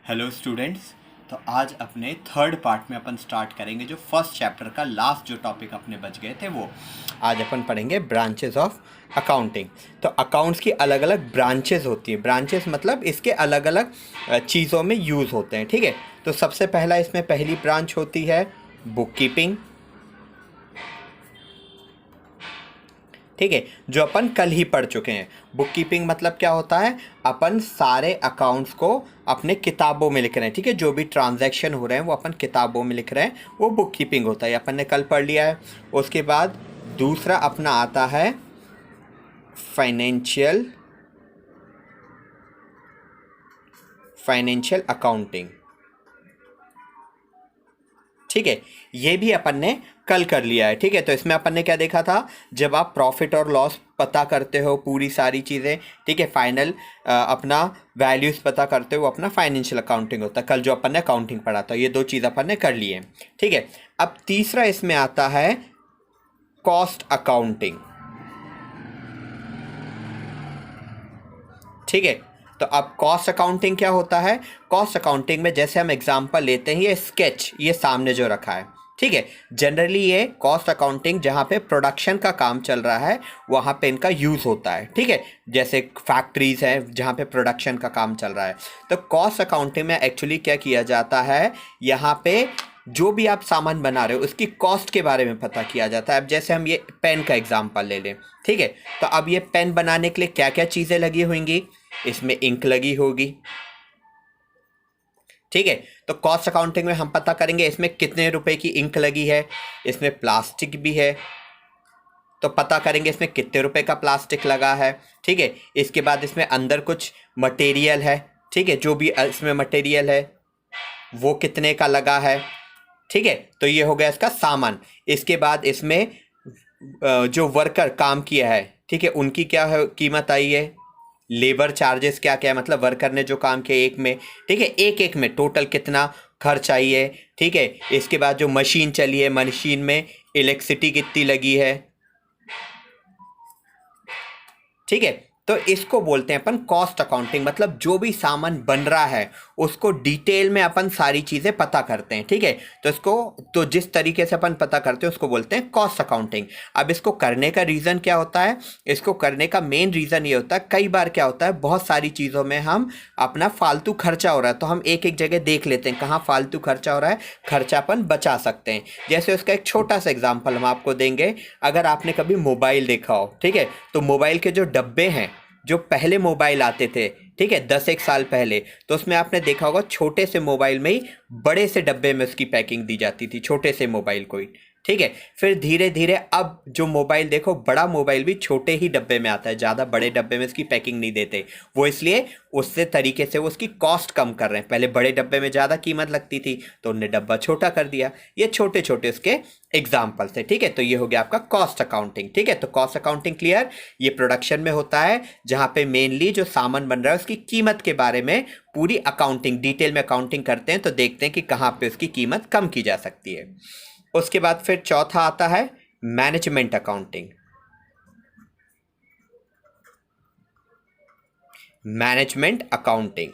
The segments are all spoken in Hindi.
Hello students. तो आज अपने थर्ड पार्ट में अपन स्टार्ट करेंगे जो फर्स्ट चैप्टर का लास्ट जो टॉपिक अपने बच गए थे वो आज अपन पढ़ेंगे ब्रांचेस ऑफ अकाउंटिंग। तो अकाउंट्स की अलग अलग ब्रांचेस होती है। ब्रांचेस मतलब इसके अलग अलग चीज़ों में यूज़ होते हैं। ठीक है, तो सबसे पहला इसमें पहली ब्रांच होती है बुक कीपिंग। ठीक है, जो अपन कल ही पढ़ चुके हैं। बुक कीपिंग मतलब क्या होता है, अपन सारे अकाउंट्स को अपने किताबों में लिख रहे हैं। ठीक है, जो भी ट्रांजैक्शन हो रहे हैं वो अपन किताबों में लिख रहे हैं, वो बुक कीपिंग होता है। अपन ने कल पढ़ लिया है। उसके बाद दूसरा अपना आता है फाइनेंशियल फाइनेंशियल अकाउंटिंग। ठीक है, ये भी अपन ने कल कर लिया है। ठीक है, तो इसमें अपन ने क्या देखा था, जब आप प्रॉफिट और लॉस पता करते हो पूरी सारी चीज़ें, ठीक है, फाइनल अपना वैल्यूज़ पता करते हो, अपना फाइनेंशियल अकाउंटिंग होता है। कल जो अपन ने अकाउंटिंग पढ़ा था, ये दो चीज़ अपन ने कर ली है। ठीक है, अब तीसरा इसमें आता है कॉस्ट अकाउंटिंग। ठीक है, तो अब कॉस्ट अकाउंटिंग क्या होता है। कॉस्ट अकाउंटिंग में जैसे हम एग्जांपल लेते हैं, ये स्केच ये सामने जो रखा है, ठीक है, जनरली ये कॉस्ट अकाउंटिंग जहाँ पे प्रोडक्शन का काम चल रहा है वहाँ पे इनका यूज़ होता है। ठीक है, जैसे फैक्ट्रीज हैं जहाँ पे प्रोडक्शन का काम चल रहा है, तो कॉस्ट अकाउंटिंग में एक्चुअली क्या किया जाता है, यहाँ पे जो भी आप सामान बना रहे हो उसकी कॉस्ट के बारे में पता किया जाता है। अब जैसे हम ये पेन का एग्जांपल ले लें, ठीक है, तो अब ये पेन बनाने के लिए क्या क्या चीज़ें लगी होंगी, इसमें इंक लगी होगी। ठीक है, तो कॉस्ट अकाउंटिंग में हम पता करेंगे इसमें कितने रुपए की इंक लगी है, इसमें प्लास्टिक भी है तो पता करेंगे इसमें कितने रुपए का प्लास्टिक लगा है। ठीक है, इसके बाद इसमें अंदर कुछ मटेरियल है, ठीक है, जो भी इसमें मटेरियल है वो कितने का लगा है। ठीक है, तो ये हो गया इसका सामान। इसके बाद इसमें जो वर्कर काम किया है, ठीक है, उनकी क्या है कीमत आई है, लेबर चार्जेस क्या क्या है, मतलब वर्कर ने जो काम किया एक में, ठीक है, एक एक में टोटल कितना खर्च आई है। ठीक है, इसके बाद जो मशीन चली है, मशीन में इलेक्ट्रिसिटी कितनी लगी है। ठीक है, तो इसको बोलते हैं अपन कॉस्ट अकाउंटिंग। मतलब जो भी सामान बन रहा है उसको डिटेल में अपन सारी चीज़ें पता करते हैं। ठीक है, तो इसको तो जिस तरीके से अपन पता करते हैं उसको बोलते हैं कॉस्ट अकाउंटिंग। अब इसको करने का रीज़न क्या होता है, इसको करने का मेन रीज़न ये होता है, कई बार क्या होता है बहुत सारी चीज़ों में हम अपना फालतू खर्चा हो रहा है तो हम एक एक जगह देख लेते हैं कहाँ फालतू खर्चा हो रहा है, खर्चा अपन बचा सकते हैं। जैसे उसका एक छोटा सा एग्जाम्पल हम आपको देंगे। अगर आपने कभी मोबाइल देखा हो, ठीक है, तो मोबाइल के जो डब्बे हैं, जो पहले मोबाइल आते थे, ठीक है, 10 एक साल पहले, तो उसमें आपने देखा होगा छोटे से मोबाइल में ही बड़े से डब्बे में उसकी पैकिंग दी जाती थी, छोटे से मोबाइल को ही। ठीक है, फिर धीरे धीरे अब जो मोबाइल देखो, बड़ा मोबाइल भी छोटे ही डब्बे में आता है, ज़्यादा बड़े डब्बे में इसकी पैकिंग नहीं देते। वो इसलिए उससे तरीके से वो उसकी कॉस्ट कम कर रहे हैं। पहले बड़े डब्बे में ज़्यादा कीमत लगती थी तो उनने डब्बा छोटा कर दिया। ये छोटे छोटे उसके एग्जाम्पल थे। ठीक है, तो ये हो गया आपका कॉस्ट अकाउंटिंग। ठीक है, तो कॉस्ट अकाउंटिंग क्लियर। ये प्रोडक्शन में होता है जहाँ पे मेनली जो सामान बन रहा है उसकी कीमत के बारे में पूरी अकाउंटिंग डिटेल में अकाउंटिंग करते हैं, तो देखते हैं कि कहाँ पे उसकी कीमत कम की जा सकती है। उसके बाद फिर चौथा आता है मैनेजमेंट अकाउंटिंग। मैनेजमेंट अकाउंटिंग,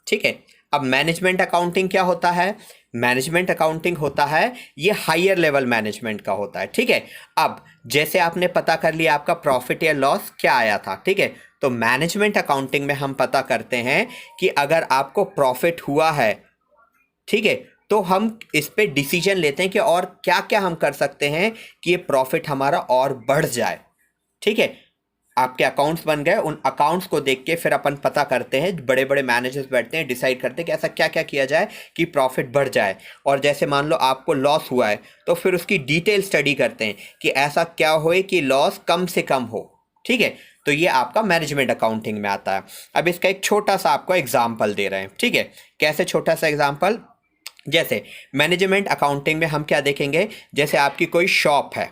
ठीक है, अब मैनेजमेंट अकाउंटिंग क्या होता है, मैनेजमेंट अकाउंटिंग होता है ये हायर लेवल मैनेजमेंट का होता है। ठीक है, अब जैसे आपने पता कर लिया आपका प्रॉफिट या लॉस क्या आया था, ठीक है, तो मैनेजमेंट अकाउंटिंग में हम पता करते हैं कि अगर आपको प्रॉफिट हुआ है, ठीक है, तो हम इस पे डिसीजन लेते हैं कि और क्या क्या हम कर सकते हैं कि ये प्रॉफिट हमारा और बढ़ जाए। ठीक है, आपके अकाउंट्स बन गए, उन अकाउंट्स को देख के फिर अपन पता करते हैं, बड़े बड़े मैनेजर्स बैठते हैं, डिसाइड करते हैं कि ऐसा क्या क्या किया जाए कि प्रॉफिट बढ़ जाए। और जैसे मान लो आपको लॉस हुआ है तो फिर उसकी डिटेल स्टडी करते हैं कि ऐसा क्या होए कि लॉस कम से कम हो। ठीक है, तो ये आपका मैनेजमेंट अकाउंटिंग में आता है। अब इसका एक छोटा सा आपको एग्जाम्पल दे रहे हैं। ठीक है, कैसे छोटा सा एग्जाम्पल, जैसे मैनेजमेंट अकाउंटिंग में हम क्या देखेंगे, जैसे आपकी कोई शॉप है,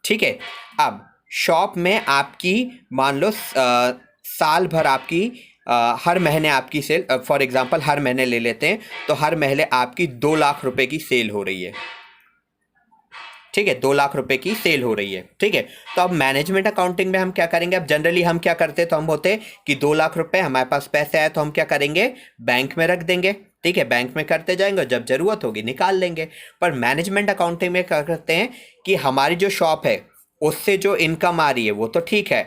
ठीक है, अब शॉप में आपकी मान लो साल भर आपकी हर महीने आपकी सेल, फॉर एग्जांपल हर महीने ले लेते हैं, तो हर महीने आपकी 2 लाख रुपए की सेल हो रही है। ठीक है, 2 लाख रुपए की सेल हो रही है, ठीक है। तो अब मैनेजमेंट अकाउंटिंग में हम क्या करेंगे, अब जनरली हम क्या करते हैं, तो हम होते हैं कि 2 लाख रुपए हमारे पास पैसे आए तो हम क्या करेंगे, बैंक में रख देंगे, ठीक है, बैंक में करते जाएंगे और जब जरूरत होगी निकाल लेंगे। पर मैनेजमेंट अकाउंटिंग में क्या करते हैं कि हमारी जो शॉप है उससे जो इनकम आ रही है वो तो ठीक है,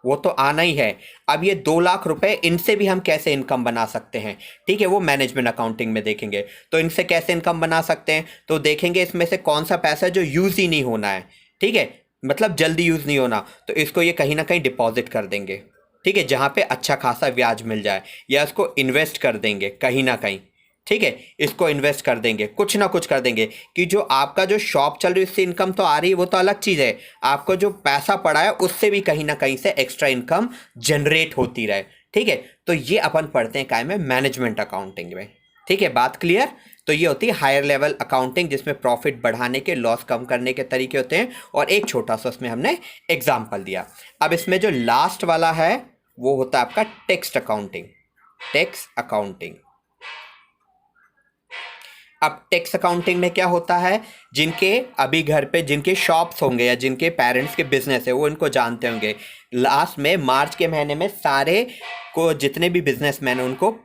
वो तो आना ही है। अब ये 2 लाख रुपए इनसे भी हम कैसे इनकम बना सकते हैं, ठीक है, वो मैनेजमेंट अकाउंटिंग में देखेंगे। तो इनसे कैसे इनकम बना सकते हैं, तो देखेंगे इसमें से कौन सा पैसा जो यूज़ ही नहीं होना है, ठीक है, मतलब जल्दी यूज़ नहीं होना, तो इसको ये कहीं ना कहीं डिपॉजिट कर देंगे, ठीक है, जहाँ पे अच्छा खासा ब्याज मिल जाए, या इसको इन्वेस्ट कर देंगे कहीं ना कहीं, ठीक है, इसको इन्वेस्ट कर देंगे, कुछ ना कुछ कर देंगे कि जो आपका जो शॉप चल रही है उससे इनकम तो आ रही है, वो तो अलग चीज़ है, आपको जो पैसा पड़ा है उससे भी कहीं ना कहीं से एक्स्ट्रा इनकम जनरेट होती रहे, ठीक है। तो ये अपन पढ़ते हैं काय में, मैनेजमेंट अकाउंटिंग में, ठीक है, बात क्लियर। तो ये होती है हायर लेवल अकाउंटिंग, जिसमें प्रॉफिट बढ़ाने के, लॉस कम करने के तरीके होते हैं, और एक छोटा सा उसमें हमने एग्जाम्पल दिया। अब इसमें जो लास्ट वाला है वो होता है आपका टेक्स्ट अकाउंटिंग, टैक्स अकाउंटिंग। अब टैक्स अकाउंटिंग में क्या होता है, जिनके अभी घर पे जिनके शॉप्स होंगे या जिनके पेरेंट्स के बिजनेस है वो इनको जानते होंगे, लास्ट में मार्च के महीने में सारे को जितने भी बिजनेसमैन हैं उनको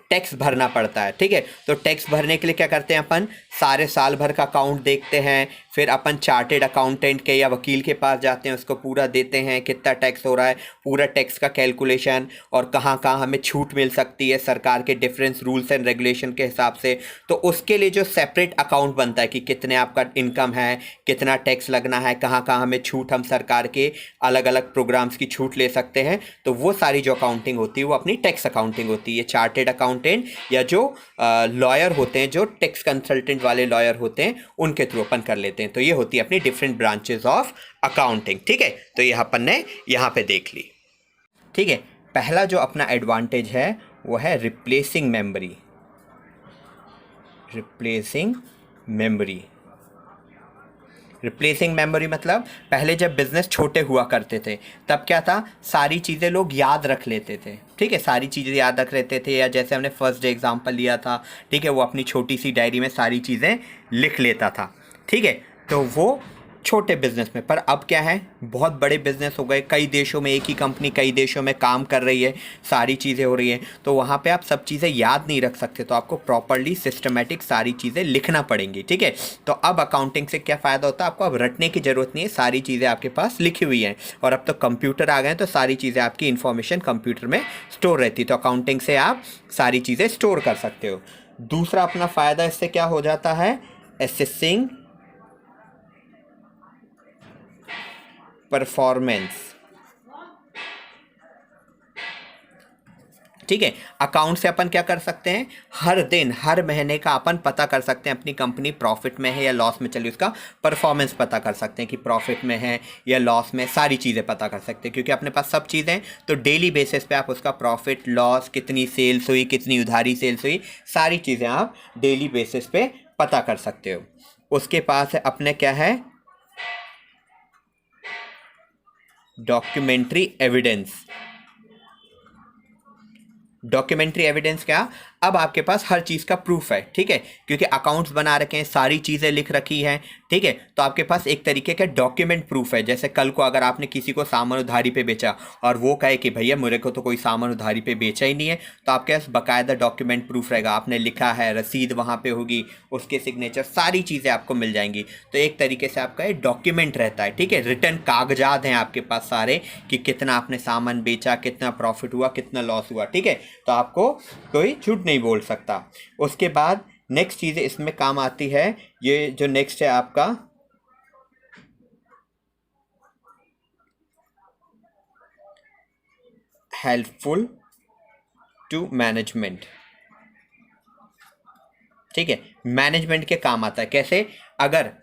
टैक्स भरना पड़ता है, ठीक है। तो टैक्स भरने के लिए क्या करते हैं अपन, सारे साल भर का अकाउंट देखते हैं, फिर अपन चार्टेड अकाउंटेंट के या वकील के पास जाते हैं, उसको पूरा देते हैं कितना टैक्स हो रहा है, पूरा टैक्स का कैलकुलेशन, और कहाँ कहाँ हमें छूट मिल सकती है सरकार के डिफरेंस रूल्स एंड रेगुलेशन के हिसाब से। तो उसके लिए जो सेपरेट अकाउंट बनता है कि कितने आपका इनकम है, कितना टैक्स लगना है, कहाँ कहाँ हमें छूट, हम सरकार के अलग अलग प्रोग्राम्स की छूट ले सकते हैं, तो वो सारी जो अकाउंटिंग होती है वो अपनी टैक्स अकाउंटिंग होती है। चार्टेड अकाउंटेंट या जो लॉयर होते हैं, जो टैक्स कंसल्टेंट वाले लॉयर होते हैं, उनके थ्रू अपन कर लेते हैं। तो ये होती है अपनी डिफरेंट ब्रांचेस ऑफ अकाउंटिंग, ठीक है। तो ये अपन ने यहाँ पे देख ली, ठीक है। पहला जो अपना एडवांटेज है वो है replacing memory, replacing memory. Replacing memory मतलब पहले जब बिजनेस छोटे हुआ करते थे तब क्या था, सारी चीज़ें लोग याद रख लेते थे, ठीक है, सारी चीज़ें याद रख लेते थे, या जैसे हमने फर्स्ट डे एग्जांपल लिया था, ठीक है, वो अपनी छोटी सी डायरी में सारी चीज़ें लिख लेता था, ठीक है। तो वो छोटे बिजनेस में, पर अब क्या है, बहुत बड़े बिजनेस हो गए, कई देशों में एक ही कंपनी कई देशों में काम कर रही है, सारी चीज़ें हो रही हैं, तो वहाँ पे आप सब चीज़ें याद नहीं रख सकते, तो आपको प्रॉपरली सिस्टमेटिक सारी चीज़ें लिखना पड़ेंगी, ठीक है। तो अब अकाउंटिंग से क्या फ़ायदा होता है, आपको अब रटने की ज़रूरत नहीं है, सारी चीज़ें आपके पास लिखी हुई हैं, और अब तो कंप्यूटर आ गए हैं, तो सारी चीज़ें आपकी इन्फॉर्मेशन कंप्यूटर में स्टोर रहती है, तो अकाउंटिंग से आप सारी चीज़ें स्टोर कर सकते हो। दूसरा अपना फ़ायदा इससे क्या हो जाता है, असेसिंग परफॉर्मेंस, ठीक है। अकाउंट से अपन क्या कर सकते हैं, हर दिन हर महीने का अपन पता कर सकते हैं अपनी कंपनी प्रॉफिट में है या लॉस में चली, उसका परफॉर्मेंस पता कर सकते हैं कि प्रॉफिट में है या लॉस में, सारी चीज़ें पता कर सकते हैं, क्योंकि अपने पास सब चीज़ें, तो डेली बेसिस पे आप उसका प्रॉफिट लॉस, कितनी सेल्स हुई, कितनी उधारी सेल्स हुई, सारी चीज़ें आप डेली बेसिस पे पता कर सकते हो। उसके पास अपने क्या है, डॉक्यूमेंट्री एविडेंस। डॉक्यूमेंट्री एविडेंस क्या, अब आपके पास हर चीज़ का प्रूफ है, ठीक है, क्योंकि अकाउंट्स बना रखे हैं, सारी चीज़ें लिख रखी हैं, ठीक है। तो आपके पास एक तरीके का डॉक्यूमेंट प्रूफ है। जैसे कल को अगर आपने किसी को सामान उधारी पे बेचा और वो कहे कि भैया मेरे को तो कोई सामान उधारी पे बेचा ही नहीं है, तो आपके पास बाकायदा डॉक्यूमेंट प्रूफ रहेगा, आपने लिखा है, रसीद वहाँ पे होगी, उसके सिग्नेचर, सारी चीज़ें आपको मिल जाएंगी। तो एक तरीके से आपका एक डॉक्यूमेंट रहता है, ठीक है, रिटर्न कागजात हैं आपके पास सारे कि कितना आपने सामान बेचा, कितना प्रॉफिट हुआ, कितना लॉस हुआ, ठीक है। तो आपको कोई झूठ नहीं बोल सकता। उसके बाद नेक्स्ट चीज़ इसमें काम आती है, ये जो नेक्स्ट है आपका हेल्पफुल टू मैनेजमेंट, ठीक है, मैनेजमेंट के काम आता है। कैसे, अगर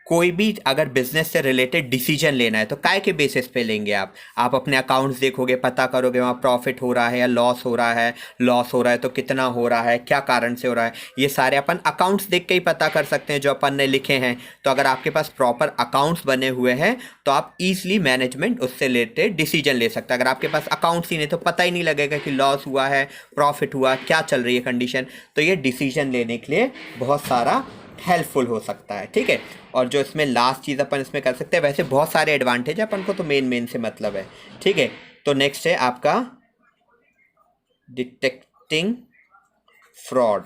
कोई भी अगर बिजनेस से रिलेटेड डिसीजन लेना है तो काय के बेसिस पे लेंगे आप अपने अकाउंट्स देखोगे, पता करोगे वहाँ प्रॉफिट हो रहा है या लॉस हो रहा है, लॉस हो रहा है तो कितना हो रहा है, क्या कारण से हो रहा है, ये सारे अपन अकाउंट्स देख के ही पता कर सकते हैं जो अपन ने लिखे हैं। तो अगर आपके पास प्रॉपर अकाउंट्स बने हुए हैं तो आप ईजिली मैनेजमेंट उससे रिलेटेड डिसीजन ले सकते हैं। अगर आपके पास अकाउंट्स ही नहीं तो पता ही नहीं लगेगा कि लॉस हुआ है, प्रॉफिट हुआ, क्या चल रही है कंडीशन, तो ये डिसीजन लेने के लिए बहुत सारा हेल्पफुल हो सकता है, ठीक है। और जो इसमें लास्ट चीज़ अपन इसमें कर सकते हैं, वैसे बहुत सारे एडवांटेज है, अपन को तो मेन से मतलब है, ठीक है। तो नेक्स्ट है आपका डिटेक्टिंग फ्रॉड,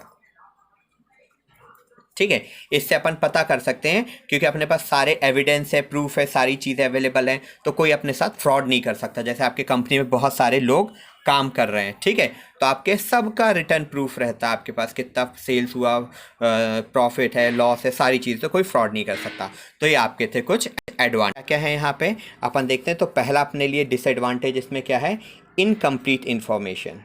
ठीक है। इससे अपन पता कर सकते हैं क्योंकि अपने पास सारे एविडेंस है, प्रूफ है, सारी चीज़ें अवेलेबल हैं, तो कोई अपने साथ फ्रॉड नहीं कर सकता। जैसे आपके कंपनी में बहुत सारे लोग काम कर रहे हैं, ठीक है, तो आपके सबका रिटर्न प्रूफ रहता है आपके पास, कितना सेल्स हुआ, प्रॉफिट है, लॉस है, सारी चीज़, तो कोई फ्रॉड नहीं कर सकता। तो ये आपके थे कुछ एडवांटेज। क्या है यहाँ पे अपन देखते हैं। तो पहला अपने लिए डिसएडवांटेज इसमें क्या है, इनकम्प्लीट इंफॉर्मेशन।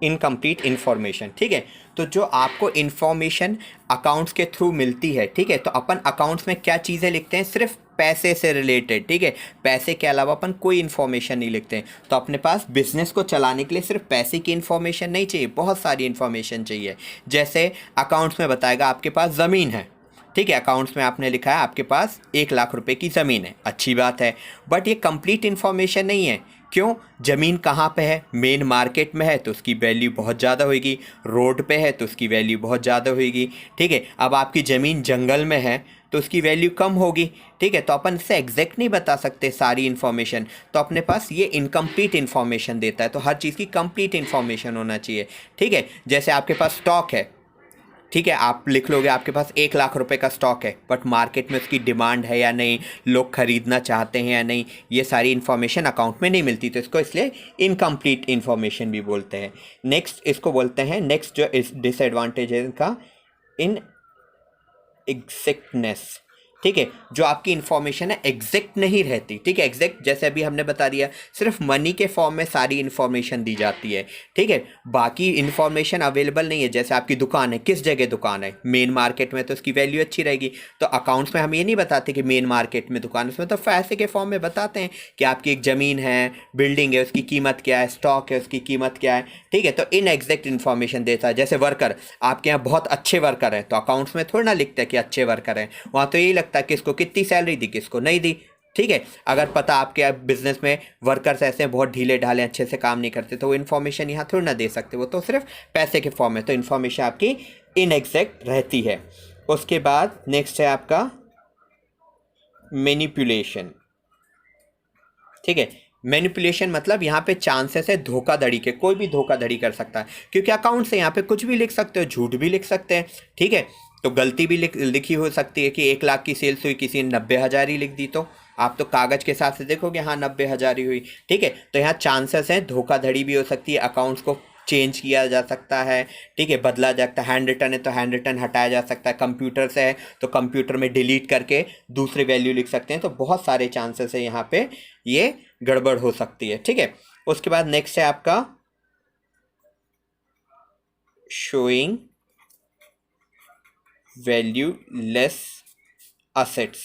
इनकम्प्लीट इन्फॉर्मेशन, ठीक है। तो जो आपको इन्फॉर्मेशन अकाउंट्स के थ्रू मिलती है, ठीक है, तो अपन अकाउंट्स में क्या चीज़ें लिखते हैं, सिर्फ पैसे से रिलेटेड, ठीक है, पैसे के अलावा अपन कोई इन्फॉर्मेशन नहीं लिखते हैं। तो अपने पास बिजनेस को चलाने के लिए सिर्फ पैसे की इन्फॉर्मेशन नहीं चाहिए, बहुत सारी इन्फॉर्मेशन चाहिए। जैसे अकाउंट्स में बताएगा आपके पास ज़मीन है, ठीक है, अकाउंट्स में आपने लिखा है आपके पास 1 लाख रुपए की ज़मीन है, अच्छी बात है, बट ये कंप्लीट इन्फॉर्मेशन नहीं है। क्यों? ज़मीन कहाँ पे है, मेन मार्केट में है तो उसकी वैल्यू बहुत ज़्यादा होगी, रोड पे है तो उसकी वैल्यू बहुत ज़्यादा होगी, ठीक है। अब आपकी ज़मीन जंगल में है तो उसकी वैल्यू कम होगी, ठीक है। तो अपन इससे एग्जैक्ट नहीं बता सकते सारी इन्फॉर्मेशन, तो अपने पास ये इनकम्प्लीट इन्फॉर्मेशन देता है। तो हर चीज़ की कंप्लीट इन्फॉर्मेशन होना चाहिए, ठीक है। जैसे आपके पास स्टॉक है, ठीक है, आप लिख लोगे आपके पास 1 लाख रुपए का स्टॉक है, बट मार्केट में उसकी डिमांड है या नहीं, लोग खरीदना चाहते हैं या नहीं, ये सारी इन्फॉर्मेशन अकाउंट में नहीं मिलती, तो इसको इसलिए इनकम्प्लीट इन्फॉर्मेशन भी बोलते हैं। नेक्स्ट इसको बोलते हैं, नेक्स्ट जो इस डिसएडवांटेज है इनका, इन एग्जैक्टनेस, ठीक है। जो आपकी इन्फॉर्मेशन है एग्जैक्ट नहीं रहती, ठीक है। एग्जैक्ट जैसे अभी हमने बता दिया, सिर्फ मनी के फॉर्म में सारी इन्फॉर्मेशन दी जाती है, ठीक है, बाकी इन्फॉर्मेशन अवेलेबल नहीं है। जैसे आपकी दुकान है, किस जगह दुकान है, मेन मार्केट में तो उसकी वैल्यू अच्छी रहेगी, तो अकाउंट्स में हम ये नहीं बताते कि मेन मार्केट में दुकान, उसमें तो पैसे के फॉर्म में बताते हैं कि आपकी एक ज़मीन है, बिल्डिंग है, उसकी कीमत क्या है, स्टॉक है, उसकी कीमत क्या है, ठीक है। तो इन एग्जैक्ट इन्फॉर्मेशन देता है। जैसे वर्कर, आपके यहाँ बहुत अच्छे वर्कर हैं, तो अकाउंट्स में थोड़ा ना लिखते हैं कि अच्छे वर्कर हैं, वहाँ तो यही लगता है किसको कितनी सैलरी दी, किसको नहीं दी, ठीक है। अगर पता आपके बिजनेस में वर्कर्स ऐसे हैं बहुत ढीले ढाले, अच्छे से काम नहीं करते, तो वो इन्फॉर्मेशन यहाँ थोड़ी ना दे सकते, वो तो सिर्फ पैसे के फॉर्म में, तो इन्फॉर्मेशन आपकी इनएग्जैक्ट रहती है। उसके बाद नेक्स्ट है आपका मैनिपुलेशन, ठीक है। मैनिपुलेशन मतलब यहाँ पे चांसेस है धोखाधड़ी के, कोई भी धोखाधड़ी कर सकता है, क्योंकि अकाउंट से यहाँ पे कुछ भी लिख सकते हो, झूठ भी लिख सकते हैं, ठीक है। तो गलती भी लिखी हो सकती है कि 1 लाख की सेल्स हुई, किसी ने 90,000 ही लिख दी, तो आप तो कागज़ के हिसाब से देखोगे हाँ 90,000 ही हुई, ठीक है। तो यहाँ चांसेस हैं धोखाधड़ी भी हो सकती है, अकाउंट्स को चेंज किया जा सकता है, ठीक है, बदला जा सकता है। हैंड रिटन है तो हैंड रिटन हटाया जा सकता है, कंप्यूटर से है तो कंप्यूटर में डिलीट करके दूसरी वैल्यू लिख सकते हैं। तो बहुत सारे चांसेस है यहाँ पे ये गड़बड़ हो सकती है, ठीक है। उसके बाद नेक्स्ट है आपका शोइंग वैल्यू लेस असेट्स।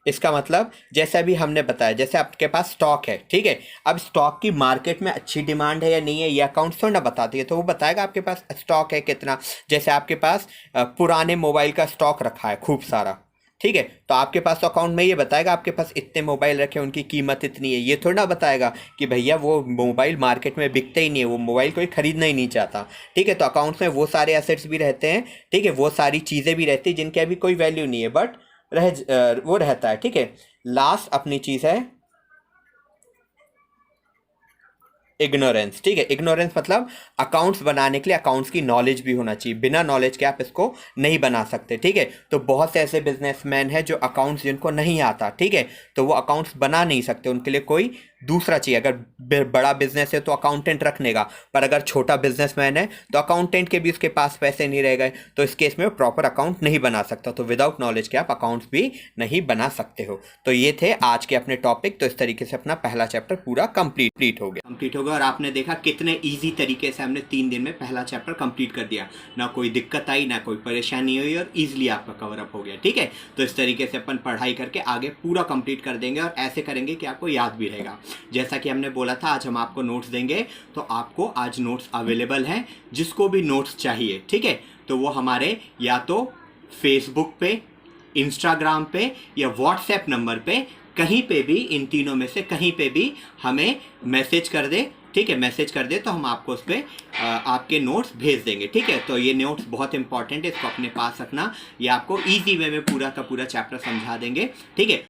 इसका मतलब जैसे अभी हमने बताया, जैसे आपके पास स्टॉक है, ठीक है, अब स्टॉक की मार्केट में अच्छी डिमांड है या नहीं है ये अकाउंट थोड़ा ना बताती है, तो वो बताएगा आपके पास स्टॉक है कितना। जैसे आपके पास पुराने मोबाइल का स्टॉक रखा है खूब सारा, ठीक है, तो आपके पास तो अकाउंट में ये बताएगा आपके पास इतने मोबाइल रखे, उनकी कीमत इतनी है, ये थोड़ा ना बताएगा कि भैया वो मोबाइल मार्केट में बिकते ही नहीं है, वो मोबाइल कोई खरीदना ही नहीं चाहता, ठीक है। तो अकाउंट्स में वो सारे एसेट्स भी रहते हैं, ठीक है, वो सारी चीज़ें भी रहती है जिनकी अभी कोई वैल्यू नहीं है, बट वो रहता है, ठीक है। लास्ट अपनी चीज़ है इग्नोरेंस, ठीक है। इग्नोरेंस मतलब अकाउंट्स बनाने के लिए अकाउंट्स की नॉलेज भी होना चाहिए, बिना नॉलेज के आप इसको नहीं बना सकते, ठीक है। तो बहुत से ऐसे बिजनेसमैन हैं जो अकाउंट्स जिनको नहीं आता, ठीक है, तो वो अकाउंट्स बना नहीं सकते, उनके लिए कोई दूसरा चाहिए। अगर बड़ा बिजनेस है तो अकाउंटेंट रखने का, पर अगर छोटा बिजनेसमैन है तो अकाउंटेंट के भी उसके पास पैसे नहीं रह गए, तो इस केस में वो प्रॉपर अकाउंट नहीं बना सकता। तो विदाउट नॉलेज के आप अकाउंट्स भी नहीं बना सकते हो। तो ये थे आज के अपने टॉपिक। तो इस तरीके से अपना पहला चैप्टर पूरा कंप्लीट हो गया और आपने देखा कितने ईजी तरीके से हमने 3 दिन में पहला चैप्टर कंप्लीट कर दिया, ना कोई दिक्कत आई, ना कोई परेशानी हुई, और ईजिली आपका कवर अप हो गया, ठीक है। तो इस तरीके से अपन पढ़ाई करके आगे पूरा कंप्लीट कर देंगे, और ऐसे करेंगे कि आपको याद भी रहेगा। जैसा कि हमने बोला था आज हम आपको नोट्स देंगे, तो आपको आज नोट्स अवेलेबल हैं, जिसको भी नोट्स चाहिए, ठीक है, तो वो हमारे या तो फेसबुक पे, इंस्टाग्राम पे या व्हाट्सएप नंबर पे, कहीं पे भी, इन तीनों में से कहीं पे भी हमें मैसेज कर दे, ठीक है, मैसेज कर दे तो हम आपको उस पर आपके नोट्स भेज देंगे। ठीक है, तो ये नोट्स बहुत इंपॉर्टेंट है, इसको अपने पास रखना, ये आपको ईजी वे में पूरा का पूरा चैप्टर समझा देंगे। ठीक है,